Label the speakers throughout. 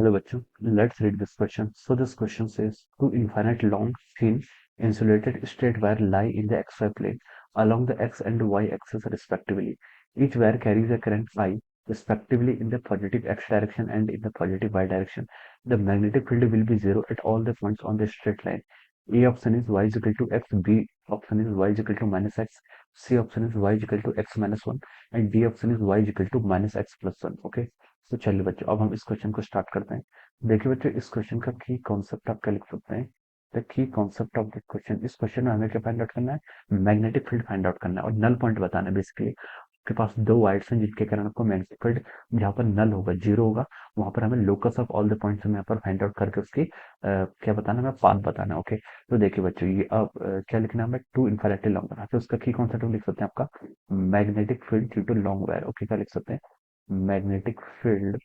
Speaker 1: Hello bachcho, let's read this question. So this question says, two infinite long, thin, insulated straight wire lie in the xy plane along the x and y axis respectively. Each wire carries a current I respectively in the positive x direction and in the positive y direction. The magnetic field will be zero at all the points on the straight line. A option is y is equal to x, B option is y is equal to minus x, C option is y is equal to x minus 1 and D option is y is equal to minus x plus 1. Okay. तो चलिए बच्चों अब हम इस question को start करते हैं। देखिए बच्चों इस क्वेश्चन का की कॉन्सेप्ट आप क्या लिख सकते हैं। The key concept of the question, इस क्वेश्चन में हमें क्या फाइंड आउट करना है, मैग्नेटिक फील्ड फाइंड आउट करना है और नल पॉइंट बताना है। बेसिकली आपके पास दो वायर्स हैं जिनके कारण आपको मैग्नेटिक फील्ड जहाँ पर नल होगा, जीरो होगा, वहां पर हमें locus of all the points में यहाँ पर फाइंड आउट करके उसकी क्या बताना है, हमें पाथ बताना है। ओके, तो देखिए बच्चों ये अब क्या लिखना है, हमें टू इन्फिनिटी लॉन्ग बना, तो उसका की कॉन्सेप्ट लिख सकते हैं आपका magnetic field due to long wire. Okay, क्या लिख सकते हैं, magnetic field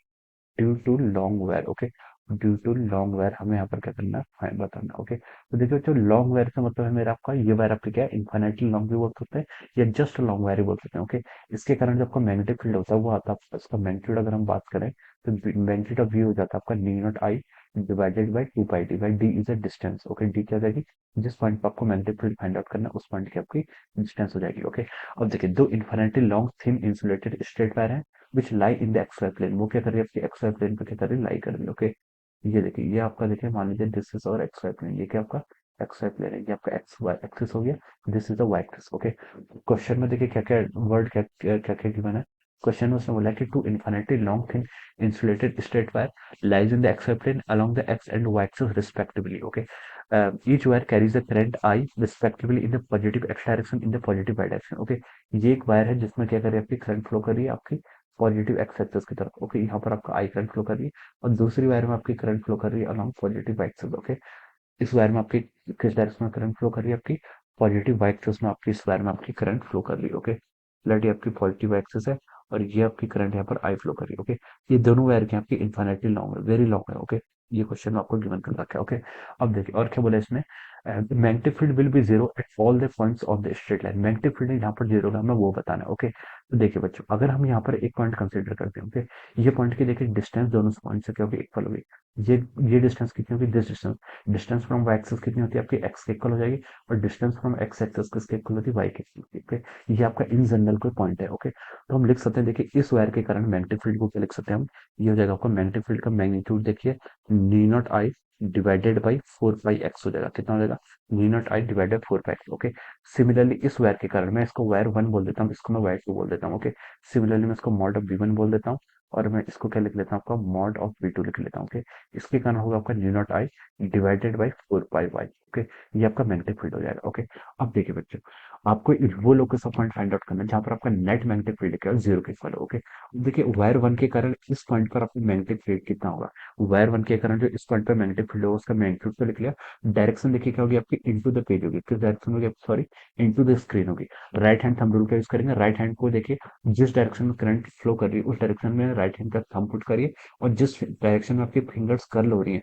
Speaker 1: due to long wire. Okay, due to long wire हमें यहाँ पर क्या करना है, फाइंड बताना। ओके, तो देखिए जो लॉन्ग वायर का मतलब है मेरा आपका ये वायर आपके क्या है, इन्फिनिटली लॉन्ग भी बोल सकते हैं या जस्ट लॉन्ग वायर भी बोल सकते हैं। ओके, इसके कारण जो आपका मैग्नेटिक फील्ड होता है वो आता है, इसका मैग्नीट्यूड अगर हम बात करें तो मैग्नीट्यूड ऑफ वी हो जाता है आपका नी naught I divided by two pi D by D is a distance. Okay, D क्या हो जाएगी, जिस पॉइंट पर आपको मैग्नेटिक फील्ड फाइंड आउट करना है उस पॉइंट की आपकी डिस्टेंस हो जाएगी। ओके, अब देखिए दो infinitely long thin insulated straight wire है विच लाई इन द एक्सवाई प्लेन, वो क्या कर रही है, आपकी एक्सवाई प्लेन पे क्या कर रही है, लाई कर रही है। ओके, ये देखिए ये आपका देखिए मान लीजिए दिस इज और एक्सवाई प्लेन, ये क्या आपका एक्सवाई प्लेन है, ये आपका एक्स वाई एक्सिस हो गया, this is the Y axis. Okay, question में देखिए क्या क्या वर्ड क्या क्या क्या गिवन है। क्वेश्चन में उसने बोला कि two infinitely long thin insulated straight wire lies in the XY plane along the X and Y axis respectively. Okay, each wire carries a current I respectively in the positive x direction in the positive y direction. Okay, ये एक wire है जिसमें क्या कर रही है, आपकी current flow कर रही है आपकी पॉजिटिव एक्स एक्सिस की तरफ। ओके, यहाँ पर आपका आई करंट फ्लो कर रही है और दूसरी वायर में आपकी करंट फ्लो कर रही है along positive Y axis. Okay, इस वायर में आपकी किस डायरेक्शन में करंट फ्लो कर रही है, आपकी पॉजिटिव वाई एक्सिस में आपकी इस वायर में आपकी करंट फ्लो कर रही है। ओके, ये आपकी पॉजिटिव वाई एक्सिस है और ये आपकी करंट यहाँ पर आई फ्लो कर रही है। ओके, ये दोनों वायर के आपकी इन्फिनिटली लॉन्ग है, वेरी लॉन्ग है। ओके, ये क्वेश्चन में आपको गिवन कर रखा है। ओके, अब देखिए और क्या बोला इसमें, magnetic field will be zero at all the points of the straight line, magnetic field जहाँ पर जीरो होगा हमें वो बताना है। ओके, तो देखिए बच्चों अगर हम यहाँ पर एक पॉइंट कंसीडर करते हैं, ओके, ये पॉइंट की देखिए डिस्टेंस दोनों पॉइंट से क्या होगी, इक्वल होगी। ये डिस्टेंस कितनी होगी, this distance, distance from Y axis कितनी होती है आपकी एक्स के इक्वल हो जाएगी और डिस्टेंस फ्रॉम एक्स एक्सिस किसके इक्वल होती है, वाई के इक्वल। ओके, ये आपका इन जनरल कोई पॉइंट है। ओके, तो हम लिख सकते हैं देखिए इस वायर के कारण मैग्नेटिक फील्ड को क्या लिख सकते हैं हम, ये हो जाएगा आपका मैग्नेटिक फील्ड का मैग्नीट्यूड देखिए नी naught I divided by four pi x हो जाएगा, कितना हो जाएगा, नी naught I divided four pi x. Okay, similarly इस वायर के कारण मैं इसको वायर वन बोल देता हूँ, इसको मैं वायर टू बोल देता हूँ। ओके, सिमिलरली मैं इसको मॉड ऑफ वी वन बोल देता हूँ और मैं इसको क्या लिख लेता हूँ, आपका मॉड ऑफ वी टू लिख लेता हूँ। ओके, इसके कारण होगा आपका नी naught I divided by four pi Y. Okay, ये आपका मैग्नेटिक फील्ड हो जाएगा। ओके, अब देखिए बच्चों आपको वो locus of point find out करना है जहां पर आपका नेट मैग्नेटिक फील्ड क्या है, जीरो के इक्वल है। ओके, देखिए वायर वन के कारण इस पॉइंट पर आपका मैग्नेटिक फील्ड कितना होगा, वायर वन के कारण जो इस पॉइंट पर मैग्नेटिक फील्ड होगा उसका मैग्नीट्यूड तो लिख लिया, डायरेक्शन देखिए क्या होगी आपकी इनटू द पेज होगी, किस डायरेक्शन होगी, सॉरी इनटू द स्क्रीन होगी। राइट हैंड थंब रूल का यूज करेंगे, राइट हैंड को देखिए जिस डायरेक्शन में करंट फ्लो कर रही है उस डायरेक्शन में राइट हैंड का थंब पुट करिए और जिस डायरेक्शन में आपकी फिंगर्स कर्ल हो रही है,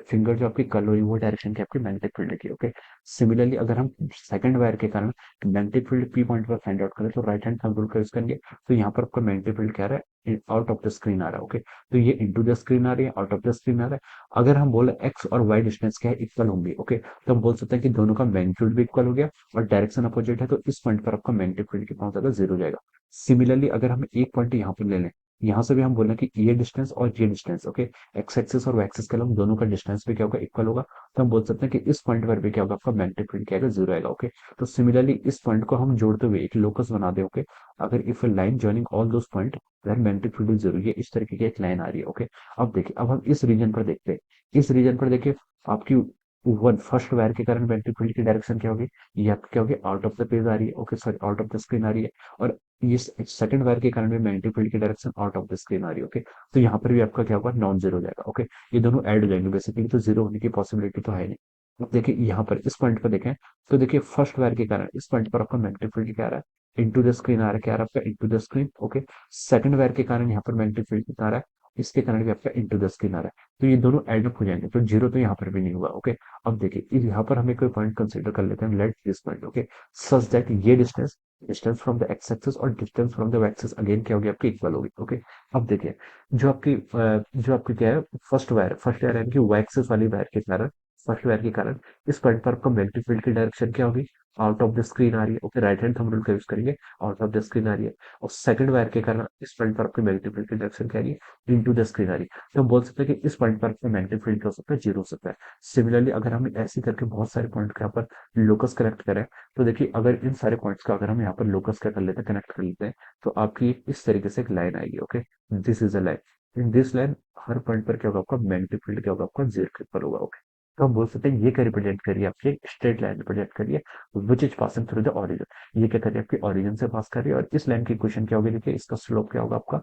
Speaker 1: फिंगर जो आपकी कर्ल हो रही है वो डायरेक्शन की आपकी मैग्नेटिक फील्ड की। ओके, सिमिलरली अगर हम सेकंड वायर के कारण मैग्नेटिक फील्ड पी पॉइंट पर फाइंड आउट करें तो राइट हैंड थंब रूल का यूज करेंगे, तो यहाँ पर आपका मैग्नेटिक फील्ड क्या आ रहा है, आउट ऑफ द स्क्रीन आ रहा है। ओके, तो ये इनटू द स्क्रीन आ रही है, आउट ऑफ द स्क्रीन आ रहा है। अगर हम बोले एक्स और वाई डिस्टेंस क्या है, इक्वल होंगी। ओके, तो हम बोल सकते हैं कि दोनों का मैग्नीट्यूड भी इक्वल हो गया और डायरेक्शन अपोजिट है, तो इस पॉइंट पर आपका मैग्नेटिक फील्ड कितना हो जाएगा, जीरो हो जाएगा। सिमिलरली अगर हम एक पॉइंट यहाँ पर ले लें, यहाँ से भी हम बोले कि ये डिस्टेंस और ये डिस्टेंस, ओके, एक्स एक्सिस और वाई एक्सिस के अलावा दोनों का डिस्टेंस भी क्या होगा, इक्वल होगा, तो हम बोल सकते हैं कि इस पॉइंट पर भी क्या होगा, आपका मैग्नेटिक फील्ड क्या आएगा, जीरो आएगा। ओके, तो सिमिलरली इस पॉइंट को हम जोड़ते हुए एक लोकस बना दे। ओके, अगर if line joining all those point then magnetic field is zero, ये इस तरीके की एक लाइन आ रही है। ओके, अब देखिए अब हम इस रीजन पर देखते हैं, इस रीजन पर देखिए आपकी वन फर्स्ट वायर के कारण मैग्नेटिक फील्ड की डायरेक्शन क्या होगी, ये आपकी क्या होगी, आउट ऑफ द पेज आ रही है। Okay, sorry out of the screen आ रही है और ये सेकंड वायर के कारण भी मैग्नेटिक फील्ड की direction out of the screen आ रही है। ओके, तो यहाँ पर भी आपका क्या होगा, नॉन जीरो हो जाएगा। ओके, ये दोनों ऐड हो जाएंगे बेसिकली, तो जीरो होने की पॉसिबिलिटी तो है नहीं। अब देखिए यहाँ पर इस पॉइंट पर देखें तो देखिए फर्स्ट वायर के कारण इस पॉइंट पर आपका मैग्नेटिक फील्ड क्या आ रहा है, इनटू द स्क्रीन आ रहा है, क्या आ रहा है आपका, into the screen. Okay, second wire के कारण यहाँ पर मैग्नेटिक फील्ड कितना आ रहा है, इसके कारण भी आपका इनटू द स्क्रीन आ रहा है, तो ये दोनों एड अप हो जाएंगे, तो जीरो तो यहाँ पर भी नहीं हुआ। ओके, अब देखिए यहाँ पर हमें कोई पॉइंट कंसीडर कर लेते हैं, let this point. Okay, such that ये distance distance from the X axis और distance from the Y axis again क्या होगी आपकी, इक्वल होगी। ओके, अब देखिए जो आपकी क्या है, फर्स्ट वायर यानी कि वाई एक्सिस वाली वायर के कारण, फर्स्ट वायर के कारण इस पॉइंट पर आपका मैग्नेटिक फील्ड की डायरेक्शन क्या होगी, आउट ऑफ द स्क्रीन आ रही है। Okay, right hand thumb rule का यूज करेंगे, आउट ऑफ द स्क्रीन आ रही है। और सेकंड वायर के कारण इस पॉइंट पर आपकी मैग्नेटिक फील्ड की डायरेक्शन क्या आ रही है, इनटू द स्क्रीन आ रही है। तो हम बोल सकते हैं कि इस पॉइंट पर आपका मैग्नेटिक फील्ड क्या हो सकता है, जीरो हो सकता है। सिमिलरली अगर हम ऐसे करके बहुत सारे पॉइंट के यहाँ पर लोकस कनेक्ट करें, तो देखिए अगर इन सारे पॉइंट्स का अगर हम यहाँ पर लोकस क्या कर लेते हैं, कनेक्ट कर लेते हैं, तो आपकी इस तरीके से एक लाइन आएगी। Okay, this is a line, in this line her point पर क्या होगा आपका, मैग्नेटिक फील्ड क्या होगा आपका, जीरो के इक्वल होगा। ओके, तो हम बोल सकते हैं ये क्या रिप्रेजेंट करिए, आपकी स्ट्रेट लाइन रिप्रेजेंट करिए which is passing through the origin. ये क्या करिए, आपकी ऑरिजिन से पास कर रही है, और इस लाइन की इक्वेशन क्या होगी, देखिए इसका स्लोप क्या होगा आपका,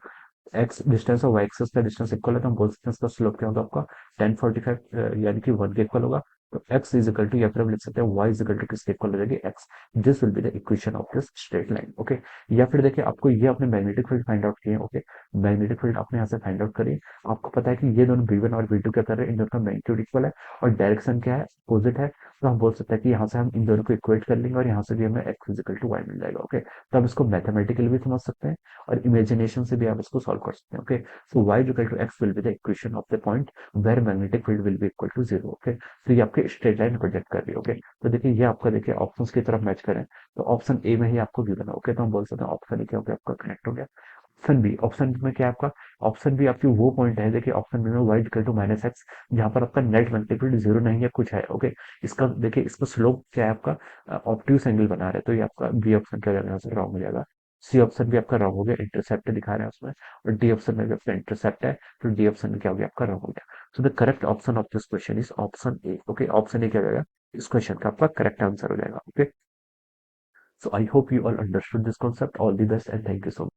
Speaker 1: एक्स डिस्टेंस और वाई एक्सिस का डिस्टेंस इक्वल है, तो हम बोल सकते हैं इसका स्लोप क्या होगा आपका, 1045 यानी कि 1 के इक्वल होगा। तो x इज इक्वल टू, या फिर हम लिख सकते हैं y इज इक्वल टू किसके इक्वल हो जाएगी, x। This will be the equation of this straight line. Okay, या फिर देखिए आपको ये अपने मैग्नेटिक फील्ड फाइंड आउट किए। ओके, मैग्नेटिक फील्ड आपने यहाँ से फाइंड आउट करिए, आपको पता है कि ये दोनों v1 और v2 क्या कर रहे हैं, इन दोनों का मैग्नीट्यूड इक्वल है और डायरेक्शन क्या है, अपोजिट है। तो हम बोल सकते हैं कि यहाँ से हम इन दोनों को इक्वेट कर लेंगे और यहाँ से भी हमें x is equal to y मिल जाएगा। ओके, तो हम इसको मैथमेटिकली भी समझ सकते हैं और इमेजिनेशन से भी आप इसको सॉल्व कर सकते हैं। Okay, so y is equal to x will be the equation of the point where magnetic field will be equal to zero। Okay, तो ये आपके स्ट्रेट लाइन प्रोजेक्ट कर रही है। ओके, तो देखिए ये आपका, देखिए ऑप्शंस की तरफ मैच करें तो ऑप्शन ए में ही आपको गिवन है। ओके, तो हम बोल सकते हैं ऑप्शन ए क्या हो गया आपका, कनेक्ट हो गया। ऑप्शन बी में क्या है आपका, ऑप्शन बी आपकी वो पॉइंट है, देखिए ऑप्शन बी में y equal to minus X, जहाँ पर आपका नेट मैग्नेटिक फील्ड जीरो नहीं है, कुछ है। ओके, इसका देखिए इसका स्लोप क्या है आपका, ऑब्ट्यूज एंगल बना रहा है, तो ये आपका बी ऑप्शन क्या हो जाएगा, यहाँ से रॉन्ग हो जाएगा। सी ऑप्शन भी आपका रॉन्ग हो गया, इंटरसेप्ट दिखा रहा है उसमें, और डी ऑप्शन में भी आपका इंटरसेप्ट है, तो डी ऑप्शन में क्या हो गया आपका, रॉन्ग हो गया। So the correct option of this question is option A. Okay, option A क्या हो जाएगा, इस क्वेश्चन का आपका करेक्ट आंसर हो जाएगा। Okay, so I hope you all understood this concept, all the best and thank you so much.